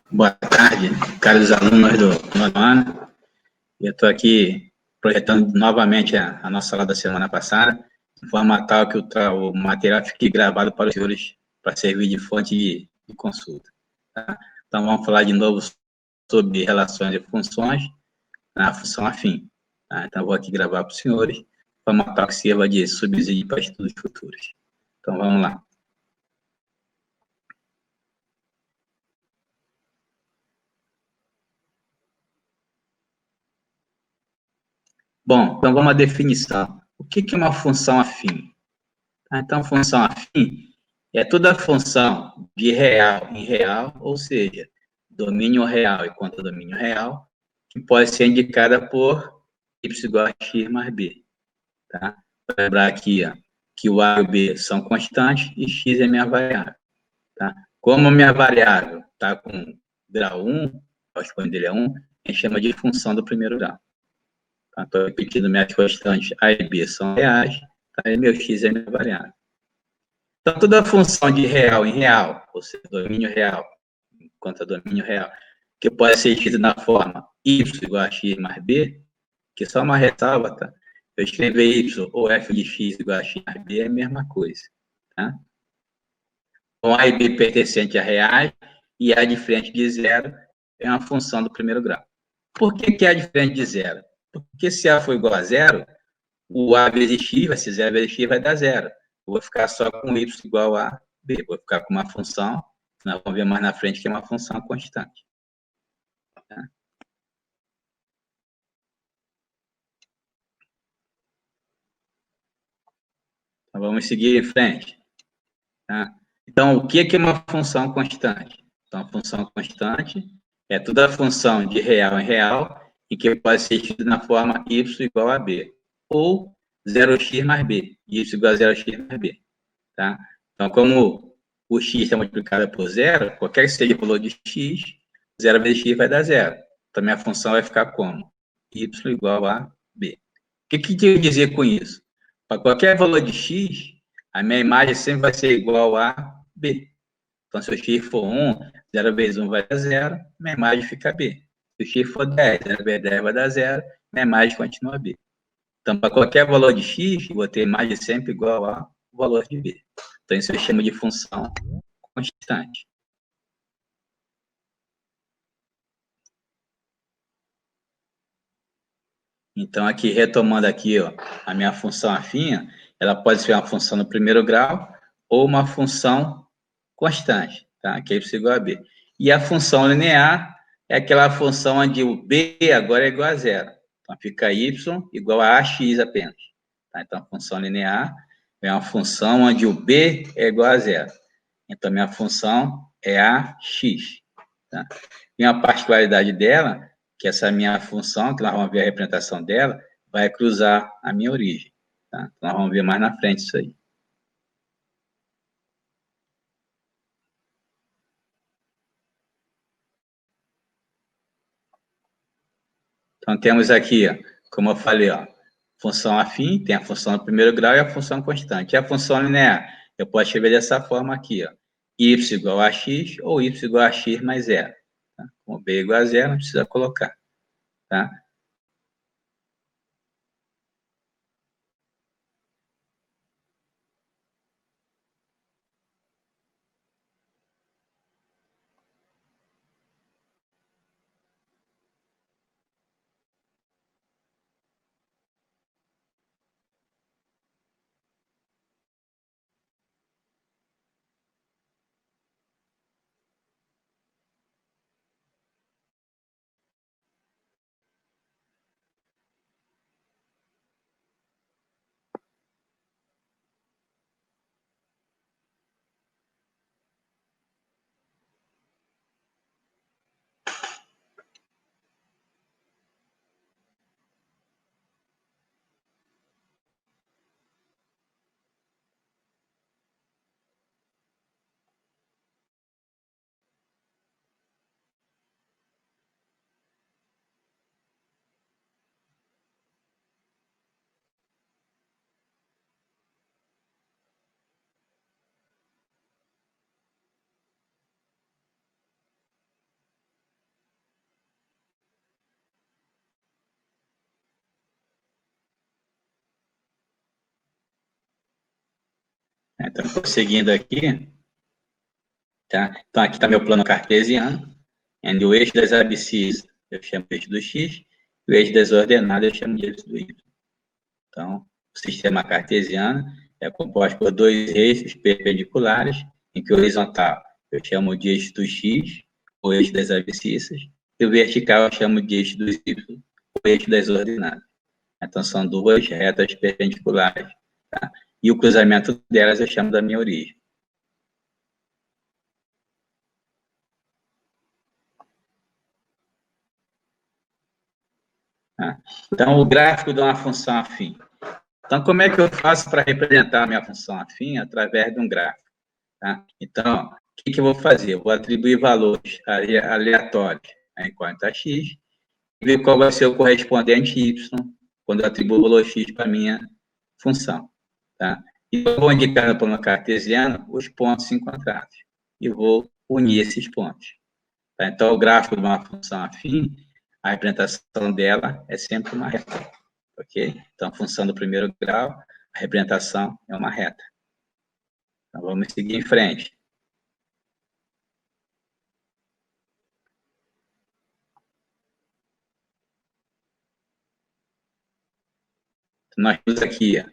Boa tarde, caros alunos do nono ano. Eu estou aqui projetando novamente a nossa aula da semana passada, de forma tal que o material fique gravado para os senhores, para servir de fonte de consulta. Tá? Então, vamos falar de novo sobre relações e funções na função afim. Tá? Então, vou aqui gravar para os senhores, de forma tal que sirva de subsídio para estudos futuros. Então, vamos lá. Bom, então vamos à definição. O que é uma função afim? Então, função afim é toda função de real em real, ou seja, domínio real e contra domínio real, que pode ser indicada por y igual a x mais b. Tá? Vou lembrar aqui que o a e o b são constantes e x é minha variável. Tá? Como a minha variável está com grau 1, o expoente dele é 1, a gente chama de função do primeiro grau. Estou repetindo, minhas constantes a e b são reais, tá? E meu x é minha variável. Então, toda função de real em real, ou seja, domínio real contra domínio real, que pode ser escrita na forma y igual a x mais b, que só uma ressalva, tá? Eu escrever y ou f de x igual a x mais b é a mesma coisa, tá? Com a e b pertencente a reais e a diferente de zero é uma função do primeiro grau. Por que é diferente de zero? Porque se a for igual a zero, o a vezes x vai ser 0 vezes x vai dar zero. Eu vou ficar só com y igual a b. Vou ficar com uma função, nós vamos ver mais na frente que é uma função constante. Tá? Então, vamos seguir em frente. Tá? Então, o que é uma função constante? Então, a função constante é toda a função de real em real e que pode ser escrita na forma y igual a b. Ou 0x mais b. Y igual a 0x mais b. Tá? Então, como o x está multiplicado por zero, qualquer que seja o valor de x, 0 vezes x vai dar zero. Então, minha função vai ficar como? Y igual a b. O que eu dizer com isso? Para qualquer valor de x, a minha imagem sempre vai ser igual a b. Então, se o x for 1, 0 vezes 1 vai dar zero, minha imagem fica b. Se o x for 10, 0 vezes 10 vai dar zero, minha imagem continua b. Então, para qualquer valor de x, eu vou ter imagem sempre igual ao valor de b. Então, isso eu chamo de função constante. Então, aqui, retomando aqui, ó, a minha função afim, ela pode ser uma função no primeiro grau ou uma função constante, tá? Que é y igual a b. E a função linear é aquela função onde o b agora é igual a zero. Então, fica y igual a ax apenas. Tá? Então, a função linear é uma função onde o b é igual a zero. Então, minha função é ax. Tá? E uma particularidade dela, que essa minha função, que nós vamos ver a representação dela, vai cruzar a minha origem. Tá? Então, nós vamos ver mais na frente isso aí. Então, temos aqui, ó, como eu falei, ó, função afim, tem a função do primeiro grau e a função constante. E a função linear, eu posso escrever dessa forma aqui, ó, y igual a x ou y igual a x mais zero. Tá? Como b igual a zero, não precisa colocar. Tá? Então, prosseguindo aqui, tá? Então, aqui está meu plano cartesiano, onde o eixo das abscissas eu chamo de eixo do x, e o eixo das ordenadas eu chamo de eixo do y. Então, o sistema cartesiano é composto por dois eixos perpendiculares, em que o horizontal eu chamo de eixo do x, o eixo das abscissas, e o vertical eu chamo de eixo dos y, o eixo das ordenadas. Então, são duas retas perpendiculares, tá? E o cruzamento delas eu chamo da minha origem. Tá? Então, o gráfico de uma função afim. Então, como é que eu faço para representar a minha função afim? Através de um gráfico. Tá? Então, o que eu vou fazer? Eu vou atribuir valores aleatórios enquanto a x, e ver qual vai ser o correspondente y, quando eu atribuo o valor x para a minha função. Tá? E eu vou indicar no plano cartesiano os pontos encontrados, e vou unir esses pontos. Tá? Então, o gráfico de uma função afim, a representação dela é sempre uma reta. Ok? Então, a função do primeiro grau, a representação é uma reta. Então, vamos seguir em frente. Nós temos aqui, ó,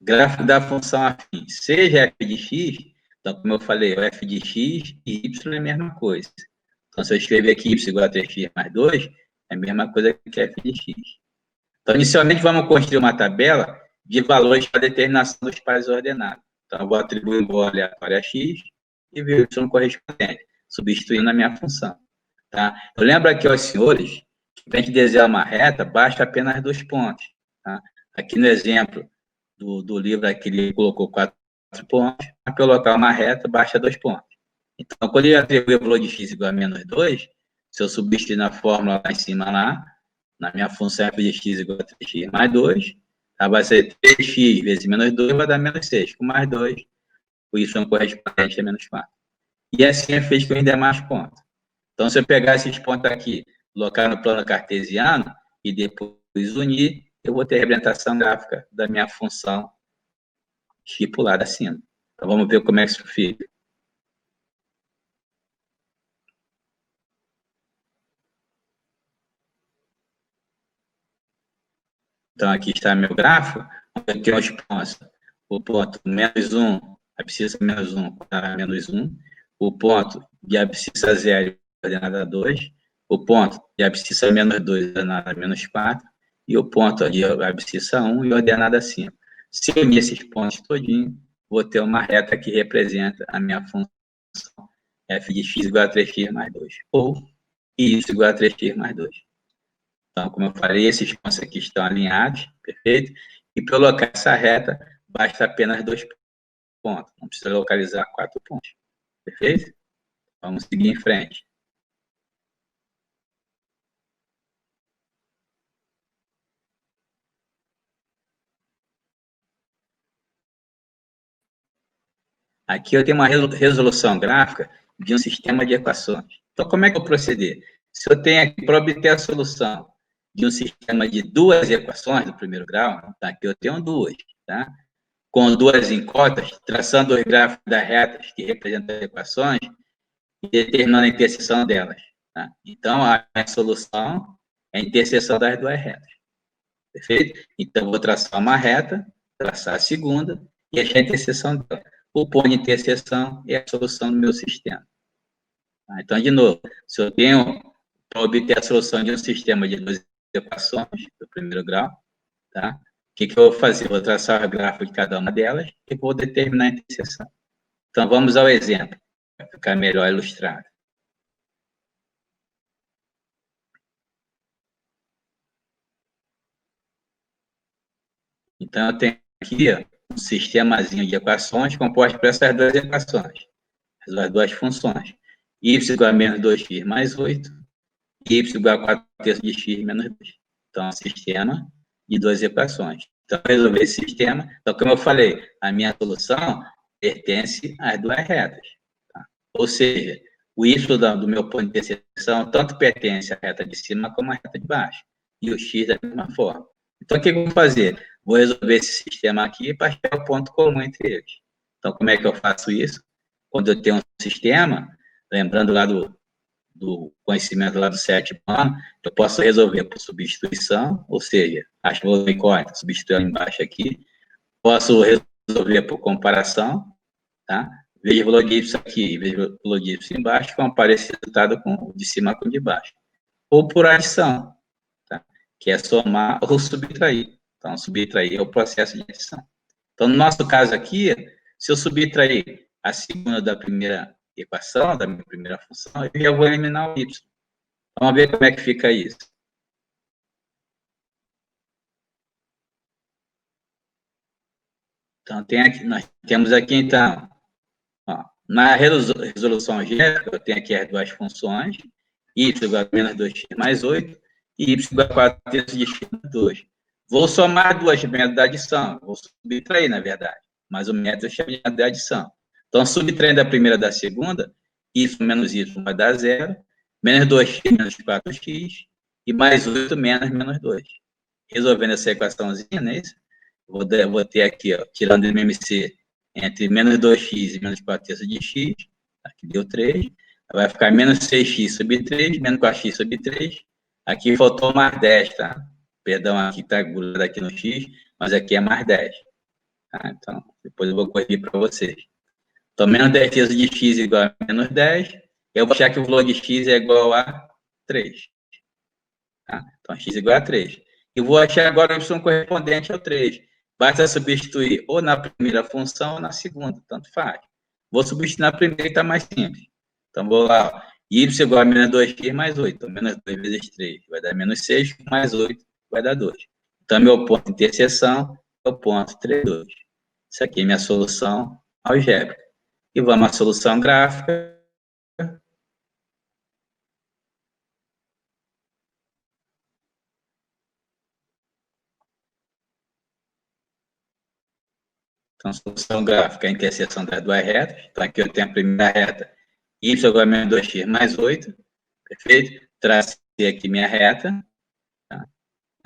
gráfico da função afim, seja f de x, então, como eu falei, o f de x e y é a mesma coisa. Então, se eu escrever aqui y igual a 3x mais 2, é a mesma coisa que f de x. Então, inicialmente, vamos construir uma tabela de valores para determinação dos pares ordenados. Então, eu vou atribuir um valor aleatório a x e ver o y correspondente, substituindo a minha função. Tá? Eu lembro aqui aos senhores que, para a gente desenhar uma reta, basta apenas 2 pontos. Tá? Aqui no exemplo do livro, aqui ele colocou 4 pontos. Para colocar uma reta, basta 2 pontos. Então, quando eu atribuir o valor de x igual a menos 2, se eu substituir na fórmula lá em cima, lá, na minha função f de x igual a 3x mais 2, tá? Vai ser 3x vezes menos 2, vai dar menos 6. Com mais 2, o y correspondente é menos 4. E assim é feito com os demais pontos. Então, se eu pegar esses pontos aqui, colocar no plano cartesiano e depois unir, eu vou ter a representação gráfica da minha função estipulada acima. Então, vamos ver como é que isso fica. Então, aqui está meu gráfico, onde tem os pontos. O ponto menos 1, abscissa menos 1, coordenada menos 1. O ponto de abscissa 0, coordenada 2. O ponto de abscissa menos 2, coordenada menos 4. E o ponto de abscissa 1 e ordenada 5. Se eu unir esses pontos todinhos, vou ter uma reta que representa a minha função f de x igual a 3x mais 2. Ou y igual a 3x mais 2. Então, como eu falei, esses pontos aqui estão alinhados, perfeito? E para colocar essa reta, basta apenas 2 pontos. Não precisa localizar 4 pontos, perfeito? Vamos seguir em frente. Aqui eu tenho uma resolução gráfica de um sistema de equações. Então, como é que eu proceder? Se eu tenho aqui, para obter a solução de um sistema de 2 equações do primeiro grau, tá? Aqui eu tenho 2, tá? Com 2 incógnitas, traçando os gráficos das retas que representam as equações e determinando a interseção delas. Tá? Então, a minha solução é a interseção das 2 retas. Perfeito? Então, vou traçar uma reta, traçar a segunda e achar a interseção dela. O ponto de interseção é a solução do meu sistema. Tá? Então, de novo, se eu tenho, para obter a solução de um sistema de 2 equações do primeiro grau, tá? O que eu vou fazer? Vou traçar o gráfico de cada uma delas e vou determinar a interseção. Então, vamos ao exemplo, para ficar melhor ilustrado. Então, eu tenho aqui ó, um sistemazinho de equações composto por essas 2 equações, as 2 funções. Y igual a menos 2x mais 8, e y igual a 4 terços de x menos 2. Então, é um sistema de 2 equações. Então, resolver esse sistema, então, como eu falei, a minha solução pertence às 2 retas. Tá? Ou seja, o y do meu ponto de interseção tanto pertence à reta de cima como à reta de baixo. E o x da mesma forma. Então, o que eu vou fazer? Vou resolver esse sistema aqui para achar o ponto comum entre eles. Então, como é que eu faço isso? Quando eu tenho um sistema, lembrando lá do conhecimento lá do sétimo ano, eu posso resolver por substituição, ou seja, acho que vou incógnita, substituir lá embaixo aqui, posso resolver por comparação, tá? Vejo o valor de y aqui, vejo o valor de y embaixo, vão aparecer resultado com o de cima com o de baixo. Ou por adição, tá? Que é somar ou subtrair. Então, subtrair é o processo de adição. Então, no nosso caso aqui, se eu subtrair a segunda da primeira equação, da minha primeira função, eu já vou eliminar o y. Vamos ver como é que fica isso. Então, nós temos aqui, então, ó, na resolução algébrica, eu tenho aqui as duas funções, y igual a menos 2x mais 8, e y igual a 4 terços de x mais 2. Vou somar duas métodos da adição, vou subtrair, na verdade, mas o método chama de adição. Então, subtraindo a primeira da segunda, y menos y vai dar 0, menos 2x menos 4x, e mais 8 menos 2. Resolvendo essa equaçãozinha, não é isso? Vou ter aqui, ó, tirando o MMC, entre menos 2x e menos 4 terços de x, aqui deu 3, vai ficar menos 6x sobre 3, menos 4x sobre 3, aqui faltou mais 10, tá? Perdão, aqui está grudado aqui no x, mas aqui é mais 10. Tá? Então, depois eu vou corrigir para vocês. Então, menos 10 terços de x igual a menos 10, eu vou achar que o valor de x é igual a 3. Tá? Então, x igual a 3. E vou achar agora o y correspondente ao 3. Basta substituir ou na primeira função ou na segunda, tanto faz. Vou substituir na primeira e está mais simples. Então, vou lá, ó, y igual a menos 2x mais 8. Então, menos 2 vezes 3 vai dar menos 6, mais 8 vai dar 2. Então, meu ponto de interseção é o ponto 3, 2. Isso aqui é minha solução algébrica. E vamos à solução gráfica. Então, solução gráfica é a interseção das duas retas. Então, aqui eu tenho a primeira reta, y igual a menos 2x mais 8. Perfeito? Tracei aqui minha reta, tá?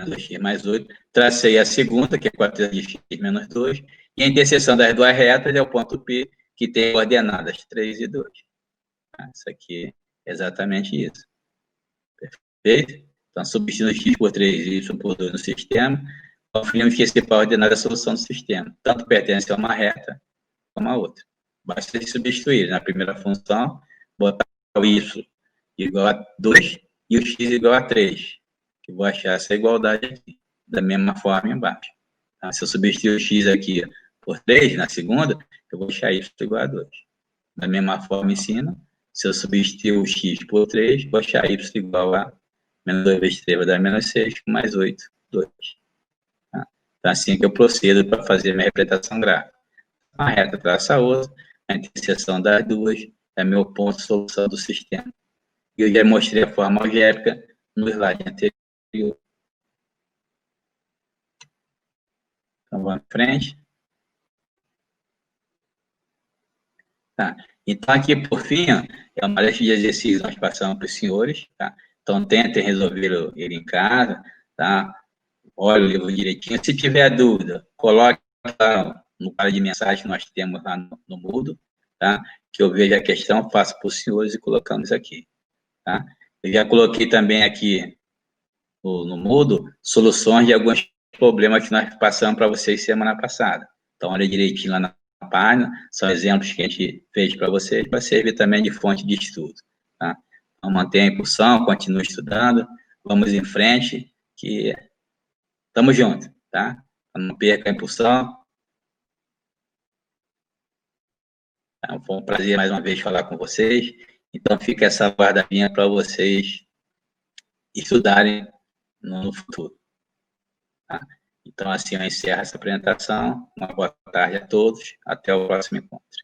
2x mais 8. Tracei a segunda, que é 4 de x menos 2. E a interseção das duas retas é o ponto P, que tem coordenadas 3 e 2. Tá? Isso aqui é exatamente isso. Perfeito? Então, substituindo x por 3 e y por 2 no sistema, conferimos que esse par ordenado é a solução do sistema. Tanto pertence a uma reta como a outra. Basta substituir na primeira função, botar o y igual a 2 e o x igual a 3. Que vou achar essa igualdade aqui, da mesma forma embaixo. Tá? Se eu substituir o x aqui por 3 na segunda, eu vou achar y igual a 2. Da mesma forma em cima, se eu substituir o x por 3, vou achar y igual a menos 2 vezes 3 vai dar menos 6, mais 8, 2. Tá? Então, assim que eu procedo para fazer a minha representação gráfica. Uma reta traça a outra, a interseção das duas é meu ponto de solução do sistema. E eu já mostrei a forma algébrica no slide anterior. Então, vamos em frente. Tá. Então, aqui, por fim, ó, é uma lista de exercícios que nós passamos para os senhores. Tá? Então, tentem resolver ele em casa. Tá? Olha o livro direitinho. Se tiver dúvida, coloque lá no quadro de mensagem que nós temos lá no Moodle, tá? Que eu vejo a questão, faço para os senhores e colocamos aqui. Tá? Eu já coloquei também aqui no Moodle soluções de alguns problemas que nós passamos para vocês semana passada. Então, olha direitinho lá na página, são exemplos que a gente fez para vocês, para servir também de fonte de estudo. Tá? Então, mantenha a impulsão, continue estudando, vamos em frente, que estamos juntos, tá? Não perca a impulsão. Tá? Foi um prazer mais uma vez falar com vocês. Então, fica essa guardadinha para vocês estudarem no futuro. Tá? Então, assim, eu encerro essa apresentação. Uma boa tarde a todos. Até o próximo encontro.